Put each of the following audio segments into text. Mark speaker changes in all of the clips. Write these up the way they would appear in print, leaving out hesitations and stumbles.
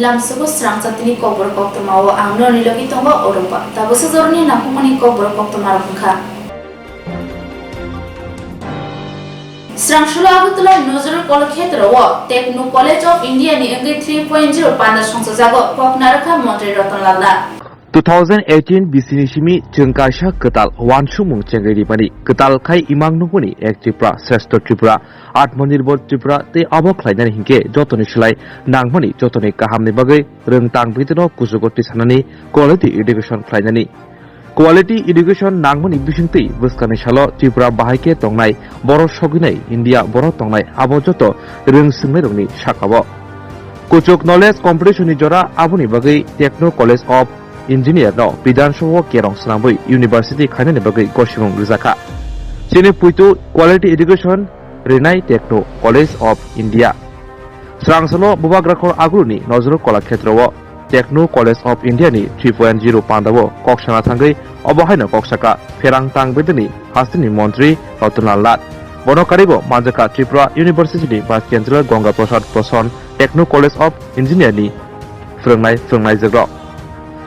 Speaker 1: lamsugo srang chatini kobor koktamawo angno nilogi tongo oropa tabusa zorni napumani kobor koktamara pungkha Srangshula agutula nozuru kolkhetrawo Techno College of India ni engi 3.0 panda songsajago koknarakha montri Ratan Lalla
Speaker 2: 2018 bisinishimi chengkaisha ketal wansumung chengai mani ketal khai imang nupuni ek tripura shrestho tripura atmanirbhar tripura te abo khlainani hingke jotoni slai nangmani jotoni kahamni bagai rengtang bidino kusugoti sanani quality education khlainani Quality education nangmani bisingti buskani salo tripura bahaike tongnai boro soginai India boro tongnai abo joto rengsingmai rongni sakabo Kuchuk knowledge competition ni jora aboni bagai Techno College of Engineer no Bidan Show Kerong Srambui University Khainani bagai Goshimung Rizaka Sini puitu Quality Education Renai Techno College of India Srangsalo Bubagrakor Agruni Nozuru Kola Khetrawo Techno College of India ni 3.0 Pandawo Kokshana Thangai Obahaina Koksaka Ferang Tang Bedani Hastini Montri Ratan Lat Bonokaribo Manjaka Tripura University ni Vice Chancellor Ganga Prasad Prason Techno College of Engineer ni Frungnai Jagro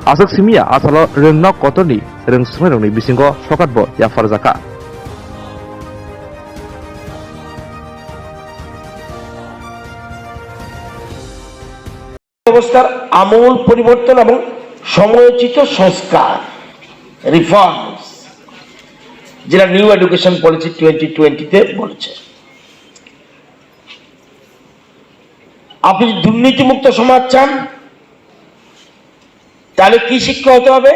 Speaker 2: Asak simia asalo rengnok kotorni rengsmerongni bisingo sokatbo yafarzaka
Speaker 3: ব্যবস্থার আমূল পরিবর্তন এবং সময়োচিত সংস্কার reforms যেটা new education policy 2020 তে বলেছে আপনি দুর্নীতিমুক্ত সমাজ চান তাহলে কি শিক্ষা হতে হবে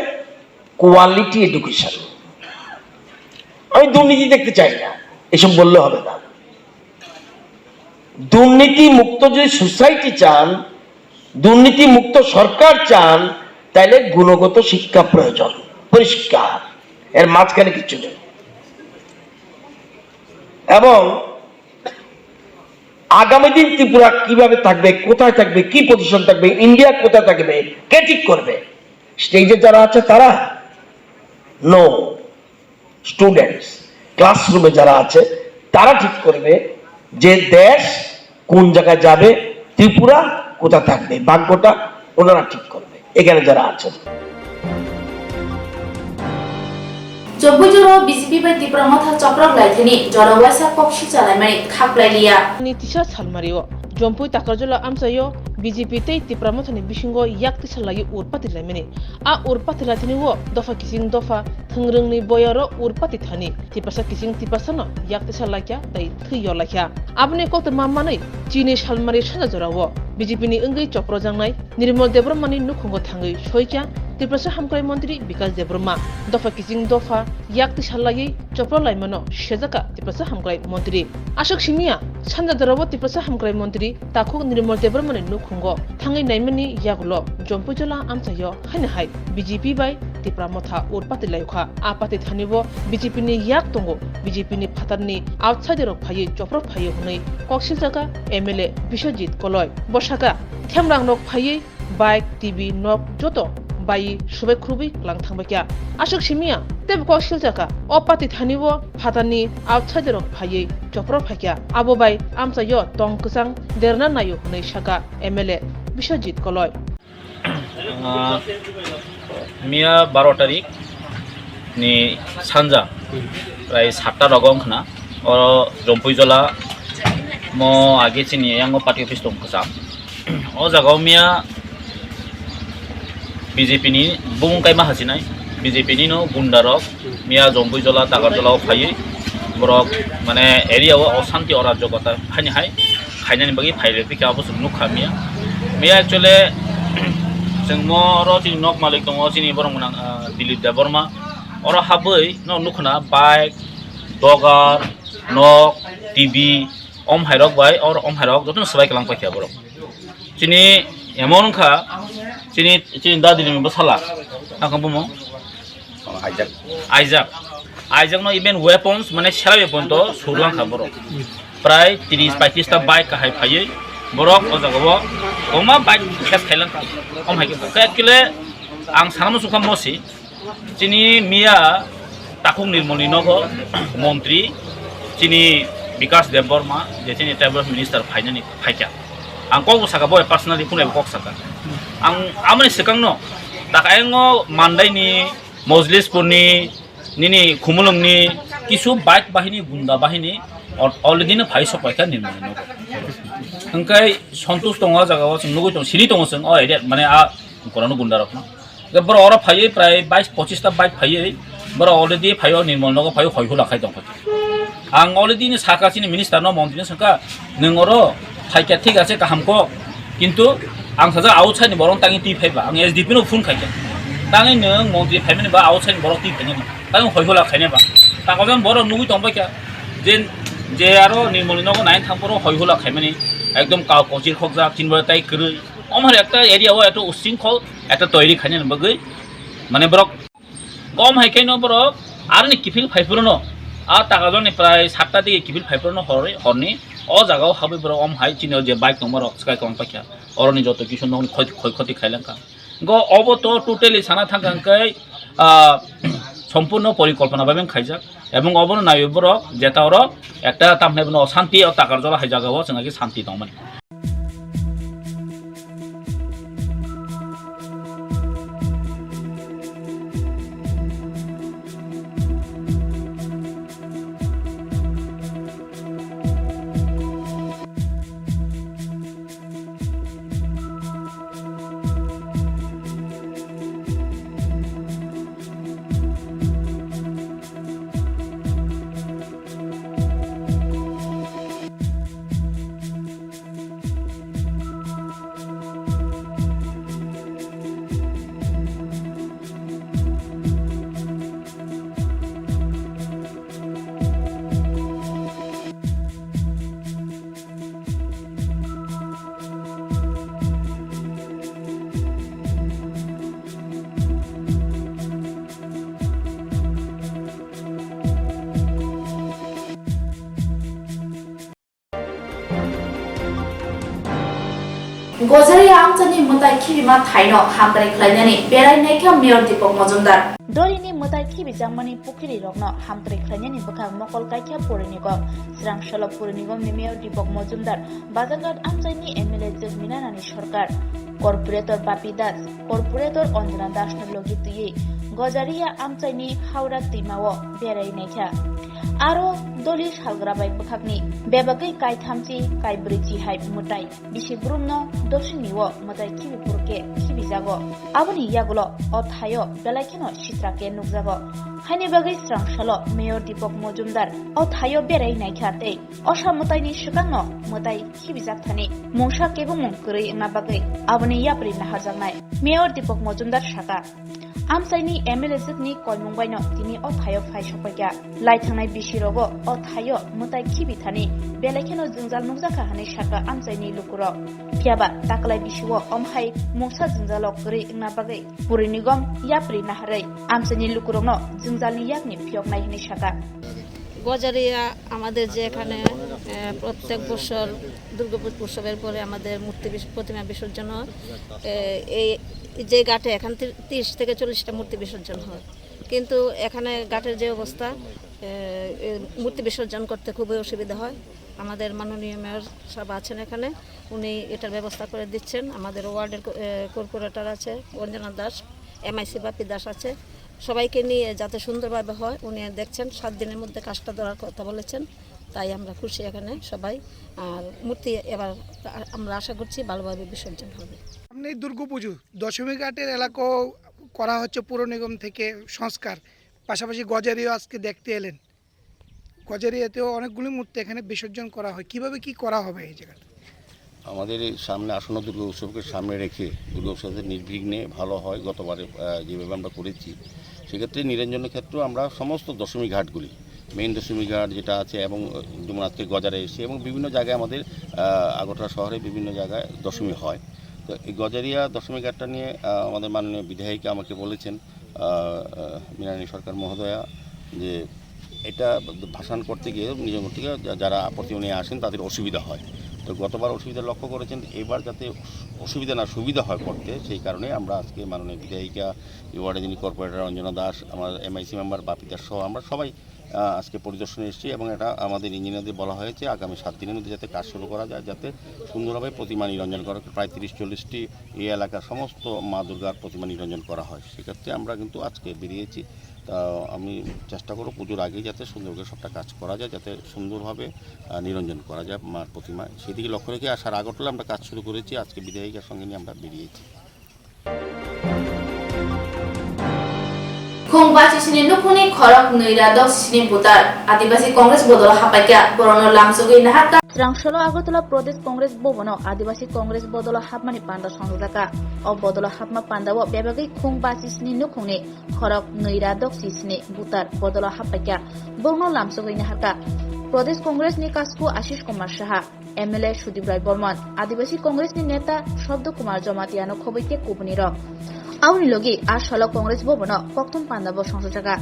Speaker 3: কোয়ালিটি এডুকেশন আমি দুর্নীতি দেখতে চাই না এসব বললে হবে না দুর্নীতি মুক্ত যদি সোসাইটি চান দুর্নীতি মুক্ত সরকার চান তাহলে গুণগত শিক্ষা প্রয়োজন পরিষ্কার এর মাঝখানে কিছু নেই এবং আগামী দিন ত্রিপুরা কিভাবে থাকবে কোথায় থাকবে কি পজিশন থাকবে ইন্ডিয়া কোথায় থাকবে কে ঠিক করবে স্টেজে যারা আছে তারা নো স্টুডেন্টস ক্লাসরুমে যারা আছে তারা ঠিক করবে যে দেশ কোন জায়গায় যাবে ত্রিপুরা কোথায় থাকবে ভাগ্যটা ওনারা ঠিক করবে এখানে যারা আছে
Speaker 1: Jobujuro BJP bai Tripura matha chaprak laithini jora waisa kokshi chalaimani khaplailia
Speaker 4: Nitisha Salmario Jompui Takarjola Amsayo BJP tei Tripura mathani bisingo yakti salagi urpati laimani a urpati latini wo dofa kising dofa thangrungni boyaro urpati thani tipasa kising tipasano yakti salakya dai thiyo lakya abne kokta mammanai chini Salmari sanja jorawo BJP ni engai chopro jangnai Nirmal Debromani nukhungo thangai soikya Tripura Hamkrai Mantri Bikas Debroma dofa kising dofa yakti salagi chopro laimano shejaka Tripura Hamkrai Mantri Ashok Simia sanja jorawo Tripura Hamkrai Mantri takhok Nirmal Debromani nukhungo thangai naimani yagulo Jompujola Amsayo haina hai BJP bai Tripura matha urpati laikha apati thanibo BJP ni yak tongo BJP ni phatarni outsider rok phai chopro phai hunai koksil jaga MLA Bishojit Koloi Boshaka Themrang nok phai bike TV nok joto bai subai khrubi lang thangbakya ashok simia teb koksil jaga opati thanibo phatarni outsider rok phai chopro phakya abo bai amsayo tongkusang derna nayo hunai shaka MLA Bishojit Koloi
Speaker 5: मिया 12 तारिख नि सानजा प्राय 7टा रगम खना और जम्पुइजला म आगे चिनि यांगो party office दं खसा ओ जागाव मिया बीजेपी नि बुंकाय मा हासिनाय बीजेपी नि नो गुन्डारक मिया जम्पुइजला तागारजलाव फायै बरक माने एरियाव अशान्ति अराजकता फानि हाय खायनानि बागै फाइले पिका बसु नुखा मिया एक्चुअली जों मरो जों नक मालिक दङ जोंनि बरंमोन दिलीप देबरमा अर हाबै न नुखना बाइक दगार नक टीवी अम हाइरक बाय और अम हाइरक जतन सबाय कलां पाखिया बर जोंनि एमनखा जोंनि दादिनि बसाला आंखौ बुमो आइजाक न इभेन वेपन्स माने सेला वेपन तो सुरलां खा बर प्राय 30-35 टा bike hi फायै borok o jago oma bike kes khailan om hai ke actually ang sanam sukha mosi chini mia takung nirmoli nogo montri chini Bikas Deborma je chini tribal minister phainani phaikya ang kok saka boy personally phun kok saka ang amani sekang no tak ayengo mandai ni mojlis purni nini khumulung ni kisu bike bahini gunda bahini already na phai sopaika nirmani no angkai santush tonga jaga wa nugo tong siri tong sing o ede mane a korano gunda rok no bor ora phai prai 22-25 ta bike phai bor already phai nirmal no phai hoi hula khai tong ang already ni sakasi ni minister no mantri ni saka nengoro phaika thik ase kaham ko kintu ang saja outside ni borong tangi ti phaiba ang SDP no phone khaika tangi neng mantri phaimani ba outside borok ti phainya tang hoi hula khaine ba takojan borok nugi tong ba kya যে আরো নির্মলিনগর nine থাম্পরও হই হলা খাইমানি একদম cow কচির খকজা কিনবা তাই করে আমার একটা এরিয়াও এত উশৃঙ্খল একটা তৈরি খাইনি বাগৈ মানে বরক কম হাইকাইন বরক আর নি কিফিল ফাইপুরনো আর টাকাজনে প্রায় 7টা দিকে কিফিল ফাইপুরনো হরনি অ জায়গাও হাবে বরক অম হাই চিনে যে বাইক নম্বর স্কাই কম পাখিয়া অরনি যত কিছু নন ক্ষয়ক্ষতি খাইলাঙ্কা গ অব তো টোটালি সানা থাকাঙ্কাই সম্পূর্ণ পরিকল্পনা ভাবে খাইজাক এবং অবন নাইবর যেটাওর একটা তামনে অশান্তি ও টাকার জল হাই জায়গাও जोंहा শান্তি দংমান
Speaker 1: Gojari amchani mutai khibima thaino hamkari khlainani berai naikha mayor Deepak Majumdar
Speaker 6: Dorini mutai khibi jangmani pukiri rokno hamkari khlainani bukhang mokol kaikha porinigom Srang Shalop porinigom ni mayor Deepak Majumdar Bazagat amchaini MLA Jagminanani Sarkar Corporator Bapi Das Corporator Anjana Das no logi tuye Gojaria amchaini Howrah Timao berai naikha Aro doli salgrabai bukhakni bebagai kai thamchi kai brichi hai mutai bisi grumno dosiniwo mutai khibi purke khibi jago aboni yagulo othayo belaikino sitrake nukjago haini bagai Srang Shalop mayor Deepak Majumdar othayo berai naikhate osha mutaini shikangno mutai khibi jakthani mungsa kebumung kurei na bagai aboni yapri nahajangnai mayor Deepak Majumdar shaka Amsaini MLA Zikni Kolmungbaino Tini Othayo Faisopakya Laithangnai Bisirogo Othayo Mutai Khibi Thani Belakeno Jingjal Nukjaka Hani Shaka Amsaini Lukuro Phiaba Taklai Bisiwo Omhai Mungsa Jingjalo Kuri Ingna Bagai Puri Nigom Yapri Naharai Amsaini Lukurogno Jingjalni Yakni Phioknai Hani Shaka
Speaker 7: Gazaria আমাদের যে এখানে প্রত্যেক বছর দুর্গাপুর উৎসবের পরে আমাদের মূর্তি প্রতিমা বিসর্জন হয় এই যে ঘাটে এখান 30 থেকে 40টা মূর্তি বিসর্জন হয় কিন্তু এখানে ঘাটের যে অবস্থা মূর্তি বিসর্জন করতে খুবই অসুবিধা হয় আমাদের মাননীয় মেয়র সাহেব আছেন এখানে উনি এটার ব্যবস্থা করে দিচ্ছেন আমাদের ওয়ার্ডের কর্পোরেটর আছে অঞ্জনা দাস এমআইসি বাপি দাস আছে সবাইকে নিয়ে যাতে সুন্দরভাবে হয় উনি দেখছেন 7 দিনের মধ্যে কাজটা ধরার কথা বলেছেন তাই আমরা খুশি এখানে সবাই আর মূর্তি এবার আমরা আশা করছি ভালোভাবে বিসর্জন হবে
Speaker 8: সামনে দুর্গাপুজো দশমী ঘাটের এলাকাও করা হচ্ছে পৌর নিগম থেকে সংস্কার পাশাপাশি গজারিও আজকে দেখতে এলেন গজারিয়াতেও অনেকগুলি মূর্তি এখানে বিসর্জন করা হয় কিভাবে কি করা হবে এই জায়গাটা
Speaker 9: আমাদের এই সামনে আসন্ন দুর্গা উৎসবকে সামনে রেখে দুর্গা উৎসবের নির্বিঘ্নে ভালো হয় গতবারে যেভাবে আমরা করেছি সেক্ষেত্রে নিরঞ্জনের ক্ষেত্রেও আমরা সমস্ত দশমী ঘাটগুলি মেইন দশমী ঘাট যেটা আছে এবং যেমন আজকে গজারে এসে এবং বিভিন্ন জায়গায় আমাদের আগরতলা শহরে বিভিন্ন জায়গায় দশমী হয় তো এই গজারিয়া দশমী ঘাটটা নিয়ে আমাদের মাননীয় বিধায়িকা আমাকে বলেছেন মৃণালিনী সরকার মহোদয়া যে এটা ভাসান করতে গিয়ে নিজের থেকে যারা আপত্তি নিয়ে আসেন তাদের অসুবিধা হয় তো গতবার অসুবিধা লক্ষ্য করেছেন এবার যাতে অসুবিধা না সুবিধা হয় করতে সেই কারণে আমরা আজকে মাননীয় বিধায়িকা ওয়ার্ডে যিনি কর্পোরেটর অঞ্জনা দাস আমার এমআইসি মেম্বার বাপি দাস সহ আমরা সবাই আজকে পরিদর্শনে এসেছি এবং এটা আমাদের ইঞ্জিনিয়ারদের বলা হয়েছে আগামী 7 দিনের মধ্যে যাতে কাজ শুরু করা যায়, যাতে সুন্দরভাবে প্রতিমা নিরঞ্জন করা, প্রায় 30-40টি এই এলাকার সমস্ত মা দুর্গার প্রতিমা নিরঞ্জন করা হয়। সেক্ষেত্রে আমরা কিন্তু আজকে বেরিয়েছি। তা আমি চেষ্টা করব পুজোর আগেই যাতে সুন্দর করে সবটা কাজ করা যায়, যাতে সুন্দরভাবে নিরঞ্জন করা যায় মার প্রতিমা। সেদিকে লক্ষ্য রেখে আসার আগরতলা আমরা কাজ শুরু করেছি। আজকে বিধায়িকার সঙ্গে নিয়ে আমরা বেরিয়েছি।
Speaker 1: Khungbachi sini nukuni khorok nuiradok sini butar Adibasi Congress bodol hapakya borono lamsugi nahaka
Speaker 6: Srangsholo Agartala Pradesh Congress Bobono Adivasi Congress Bodola Hapmani Panda Songjaka o Bodola Hapma Pandawo Bebagi Khungbachi sini nukuni khorok nuiradok sini butar bodola hapakya borono lamsugi nahaka Pradesh Congress ni Kasku Ashish Kumar Saha MLA Sudip Rai Borman Adivasi Congress ni neta Shabdo Kumar Jomatiano Khobike Kubuniro Auni logi Asholo Congress Bobono Poktum Pandabo Songjaka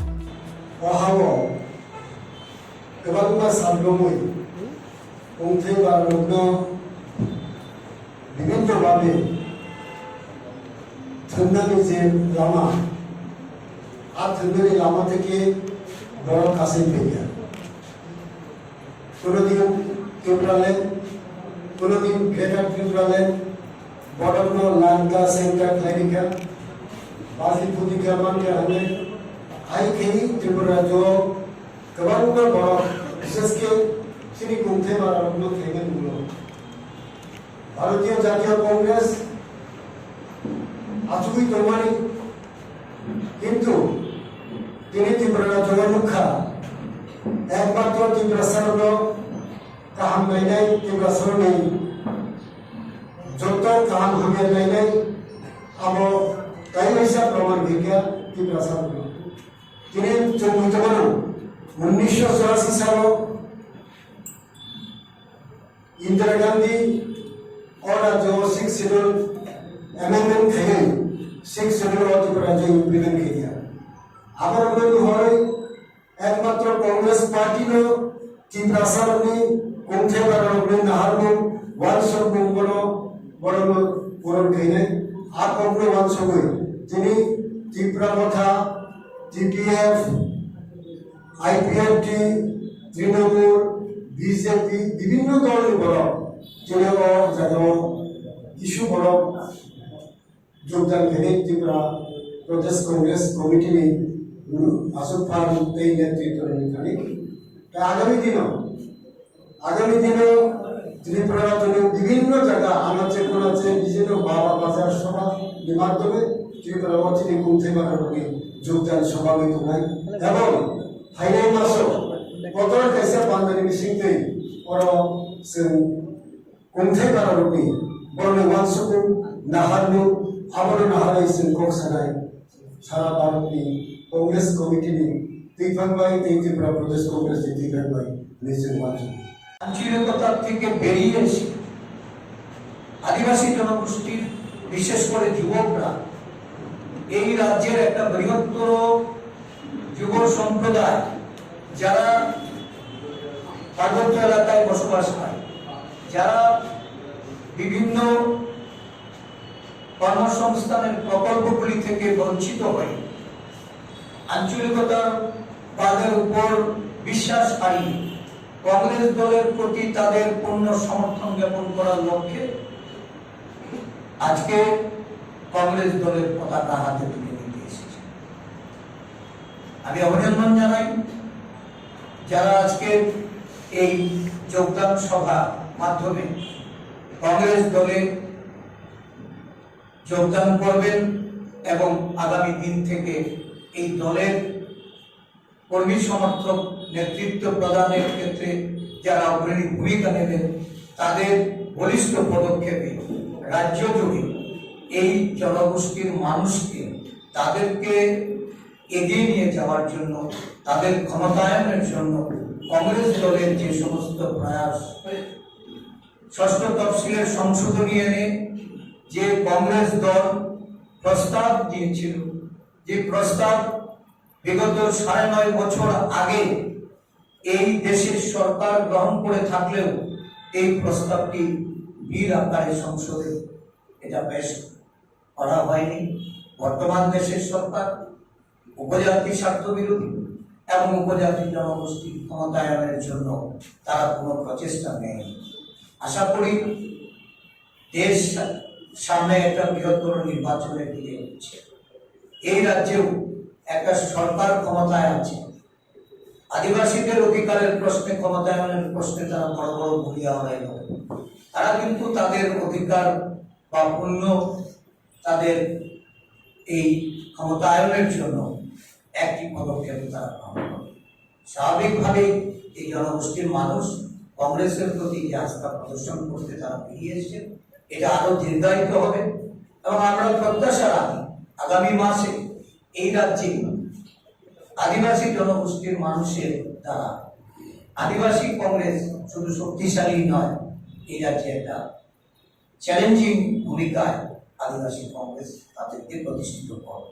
Speaker 10: Ohawo Kebaguma Sabdomui Ongthei Barogno Bibinto Babe Thnani je lama আর থিন্দরি লামা থেকে বড় কাসিম পেরিয়া কোনদিন টিউবওয়েলের কোনদিন greater টিউবওয়েলের বড়গ্ন লানকা centre ক্লিনিকা बाजी पूरी क्रमान के हमें आई कहीं त्रिपुरा जो कबारू का बड़ा विशेष के श्री कुंथे मारा अपना खेमे दूलो भारतीय जातीय कांग्रेस आचुकी तोमानी किंतु तिनी त्रिपुरा जगन्मुखा एक बार तो त्रिपुरा सरलो काम नहीं त्रिपुरा सर नहीं जो तो काम हमें नहीं अब कई ऐसा प्रमाण दिया कि प्रसाद जिन्हें जो मुझे 1984 सालों इंदिरा गांधी और जो 6 शेड्यूल अमेंडमेंट थे 6 शेड्यूल और त्रिपुरा जो इम्प्लीमेंट किया अब हम लोग हो रहे एकमात्र कांग्रेस पार्टी लो त्रिपुरा सरने कुंठे बराबर में नहर में वांशों में बड़ो पूर्ण कहने आप अपने वांशों में जिन्हें त्रिपुरा मथा TPF IPFT तृणमूल बीजेपी विभिन्न दल बड़ो जिन्हें वो जगह इशू बड़ो योगदान करें त्रिपुरा प्रदेश कांग्रेस कमिटी में आसुक फार्म तेई नेतृत्व में करें आगामी दिनों त्रिपुरा तो विभिन्न जगह आनाचे कोनाचे विभिन्न बाबा बाजार सभा माध्यमे त्रिपुरा অচিরে কুंठे বাড়ানোকে যোগদান সভাবেত হয় এবং ফাইনাল মাসও কতর কাছে পান্দানি মিশিংতে ওর কুंठे বাড়ানোকে বড় ওয়ানসুকু নাহারনু আবার নাহারাই সিং কোকসানাই সারা ভারতনি কংগ্রেস কমিটিনি তিনভাই ত্রিপুরা প্রদেশ কংগ্রেস তিনভাই নিশ্চিত মাত্র আঞ্চলিকতা থেকে বেরিয়ে এসে আদিবাসী জনগোষ্ঠীর বিশেষ করে যুবকরা এই রাজ্যের একটা বৃহত্তর যুব সম্প্রদায় যারা পার্বত্য এলাকায় বসবাস করে, যারা বিভিন্ন কর্মসংস্থানের প্রকল্পগুলি থেকে বঞ্চিত হয়, আঞ্চলিকতার বাদের উপর বিশ্বাস হারিয়ে কংগ্রেস দলের প্রতি তাদের পূর্ণ সমর্থন জ্ঞাপন করার লক্ষ্যে আজকে কংগ্রেস দলের পতাকা হাতে তুলে নিতে এসেছে। আমি অভিনন্দন জানাই যারা আজকে এই যোগদান সভা মাধ্যমে কংগ্রেস দলে যোগদান করবেন এবং আগামী দিন থেকে এই দলের কর্মী সমর্থক নেতৃত্ব প্রদানের ক্ষেত্রে যারা অগ্রণী ভূমিকা নেবেন তাদের বলিষ্ঠ পদক্ষেপে রাজ্য জুড়ে এই জনগোষ্ঠীর মানুষকে তাদেরকে এগিয়ে নিয়ে যাওয়ার জন্য, তাদের ক্ষমতায়নের জন্য কংগ্রেস দলের যে সমস্ত প্রয়াস, ষষ্ঠ তফসিলের সংশোধনী এনে যে কংগ্রেস দল প্রস্তাব দিয়েছিল, যে প্রস্তাব বিগত 9.5 বছর আগে এই দেশের সরকার গ্রহণ করে থাকলেও এই প্রস্তাবটি বীর আকারে সংসদে এটা পেশ করা হয়নি। বর্তমান দেশের সরকার উপজাতি স্বার্থ বিরোধী এবং উপজাতি জনগোষ্ঠী ক্ষমতায়নের জন্য তারা কোনো প্রচেষ্টা নেয়নি। আশা করি দেশ সামনে একটা বৃহত্তর নির্বাচনের দিকে হচ্ছে, এই রাজ্যেও একটা সরকার ক্ষমতায় আছে, আদিবাসীদের অধিকারের প্রশ্নে ক্ষমতায়নের প্রশ্নে তারা বড় বড় ভূমিকা হয়ে তারা কিন্তু তাদের অধিকার বা পূর্ণ তাদের এই ক্ষমতায়নের জন্য একটি পদক্ষেপ তারা গ্রহণ করে। স্বাভাবিকভাবেই এই জনগোষ্ঠীর মানুষ কংগ্রেসের প্রতি যে আস্থা প্রদর্শন করতে তারা বেরিয়ে এসছে, এটা আরো দীর্ঘায়িত হবে এবং আমরা প্রত্যাশা রাখি আগামী মাসে এই রাজ্যে আদিবাসী জনগোষ্ঠীর মানুষের দ্বারা আদিবাসী কংগ্রেস শুধু শক্তিশালী নয়, এই রাজ্যে একটা চ্যালেঞ্জিং ভূমিকায় আদিবাসী কংগ্রেস তাদেরকে প্রতিষ্ঠিত করবে।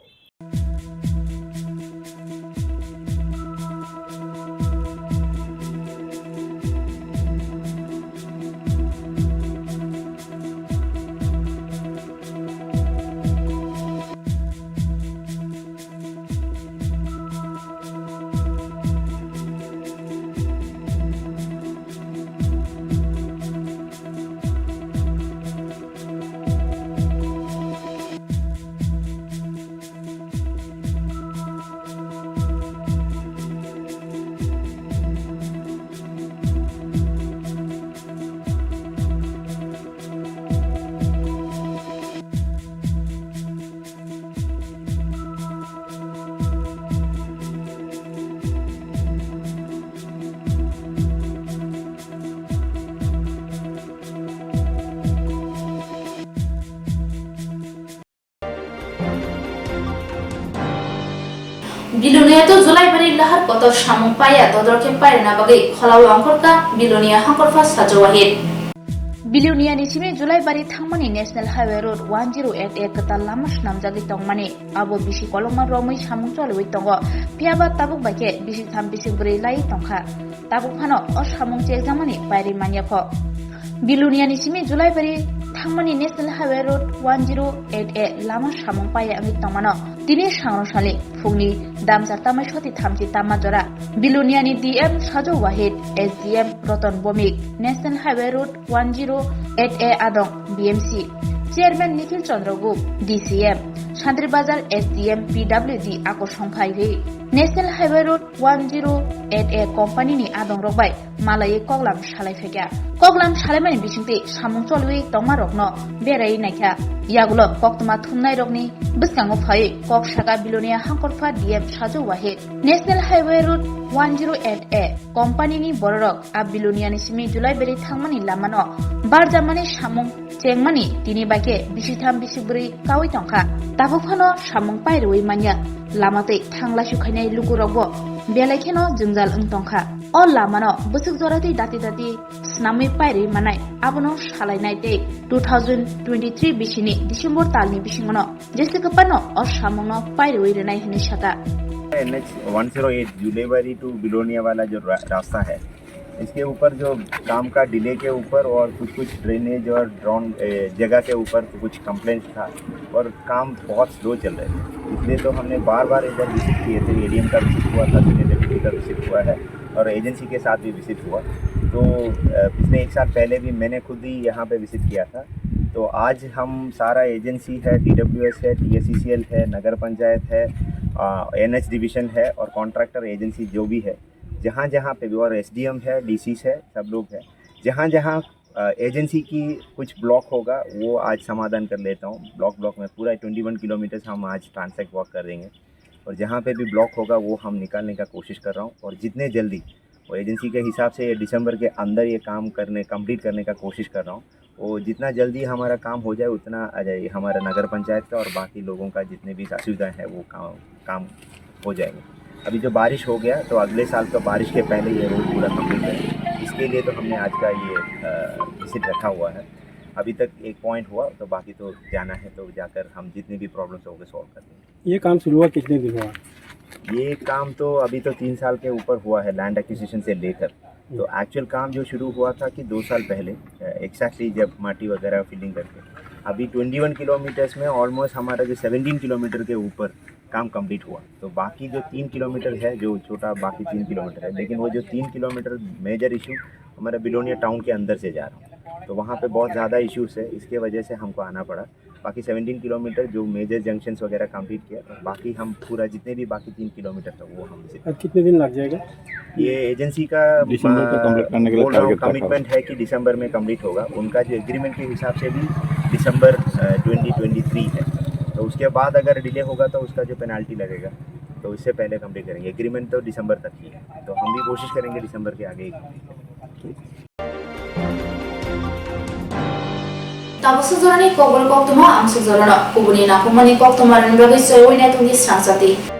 Speaker 1: Bilunia tu Julai bari lahar kotor samung paya dodor ke pare na bagai kholau angkor ka Bilunia hangkor fa sajo wahid.
Speaker 6: Bilunia ni simi Julai bari thangmani National Highway Road 1088 ketal lamas namjagi tongmani abo bisi kolongma romui samung cholwi tongo piaba tabuk bake bisi tham bisi bri lai tongkha tabuk phano o samung che jamani pari manya pho. Bilunia ni simi Julai bari thangmani National Highway Road 1088 lamas samung paya ami tongmano dini sangrosali fungni damjar tamai soti thamji tama jora Bilunia ni DM Sajo Wahid SDM Roton Bomik National Highway Road 1088 Adong BMC Chairman Nikhil Chandra Gup DCM Shandri Bazar SDM PWD Ako Songkhai Ri National Highway Road 1088 Company ni Adong Rokbai Malai Koglam Shalai Fekya Koglam Shalamani Bisingti Samung Cholwi Tongma Rokno Berai Naikha Yagulo Koktuma Thumnai Rokni Biskango Phai Kok Shaka Bilunia Hangkorfa DM Sajo Wahid National Highway Road 1088 Company ni Borok a Bilunia ni Simi Julai beri thangmani lamano Barjamani Samung Chengmani Tini Bake Bisitham Bisibri Kawi Tongkha Tabukhano Samung Pai Rui Manya Lamate Thangla Sukhainai Lukurogbo Belaikeno Jungjal Ungtongkha O lamano busuk jorati dati snami pairi manai abono shalainai te 2023 bisini December talni bisingono jese kapano o samono pairi oirenai hini shata
Speaker 11: NH 108 Jolaibari to Belonia वाला जो रास्ता है इसके ऊपर जो काम का delay के ऊपर और कुछ ड्रेनेज और ड्रोन जगह के ऊपर कुछ कंप्लेंट था और काम बहुत स्लो चल रहे थे, इसलिए तो हमने बार इधर विजिट किए थे। एडीएम का विजिट हुआ था, यूनिवर्सिटी का विजिट हुआ है और एजेंसी के साथ भी विजिट हुआ। तो पिछले 1 साल पहले भी मैंने खुद ही यहाँ पे विजिट किया था। तो आज हम सारा एजेंसी है, DWS है, TSCCL है, नगर पंचायत है, NH डिवीज़न है और कॉन्ट्रैक्टर एजेंसी जो भी है, जहाँ पे भी और SDM है, DCs है, सब लोग हैं। जहाँ एजेंसी की कुछ ब्लॉक होगा वो आज समाधान कर लेता हूँ। ब्लॉक में पूरा 21 किलोमीटर हम आज ट्रांसैक्ट वॉक कर देंगे और जहाँ पे भी ब्लॉक होगा वो हम निकालने का कोशिश कर रहा हूँ और जितने जल्दी वो एजेंसी के हिसाब से दिसंबर के अंदर ये काम कंप्लीट करने का कोशिश कर रहा हूँ। वो जितना जल्दी हमारा काम हो जाए उतना हमारा नगर पंचायत का और बाकी लोगों का जितने भी असुविधाएँ हैं वो काम हो जाएंगे। अभी जो बारिश हो गया तो अगले साल तो बारिश के पहले ये रोड पूरा कंप्लीट है, इसके लिए तो हमने आज का ये विजिट रखा हुआ है। अभी तक एक पॉइंट हुआ तो बाकी तो जाना है, तो जाकर हम जितनी भी प्रॉब्लम्स होंगे सॉल्व कर देंगे।
Speaker 12: ये काम शुरू हुआ कितने दिन हुआ?
Speaker 11: ये काम तो अभी तो 3 साल के ऊपर हुआ है लैंड एक्विजिशन से लेकर। तो एक्चुअल काम जो शुरू हुआ था कि 2 साल पहले एक्जैक्टली जब माटी वगैरह फिलिंग करके। अभी 21 किलोमीटर्स में ऑलमोस्ट हमारा जो 17 किलोमीटर के ऊपर काम कंप्लीट हुआ। तो बाकी जो 3 किलोमीटर है, जो छोटा बाकी 3 किलोमीटर है, लेकिन वो जो 3 किलोमीटर मेजर इशू हमारा बिलोनिया टाउन के अंदर से जा रहा हूँ, तो वहाँ पे बहुत ज़्यादा इश्यूज है, इसके वजह से हमको आना पड़ा। बाकी 17 किलोमीटर जो मेजर जंक्शंस वगैरह कंप्लीट किया, बाकी हम पूरा जितने भी बाकी 3 किलोमीटर था वो हम
Speaker 12: कितने दिन लग जाएगा?
Speaker 11: ये एजेंसी का
Speaker 12: दिसंबर तक कंप्लीट करने के लिए टारगेट रखा
Speaker 11: कमिटमेंट है कि दिसंबर में कंप्लीट होगा। उनका जो एग्रीमेंट के हिसाब से भी दिसंबर 2023 है, तो उसके बाद अगर डिले होगा तो उसका जो पेनाल्टी लगेगा, तो इससे पहले कंप्लीट करेंगे। एग्रीमेंट तो दिसंबर तक ही है, तो हम भी कोशिश करेंगे दिसंबर के आगे ही कंप्लीट करें।
Speaker 1: Tapos sa ni kogol kok tuma ang sa zorona kubuni na kumani kok tumaran bagay sa uwi na itong disransati.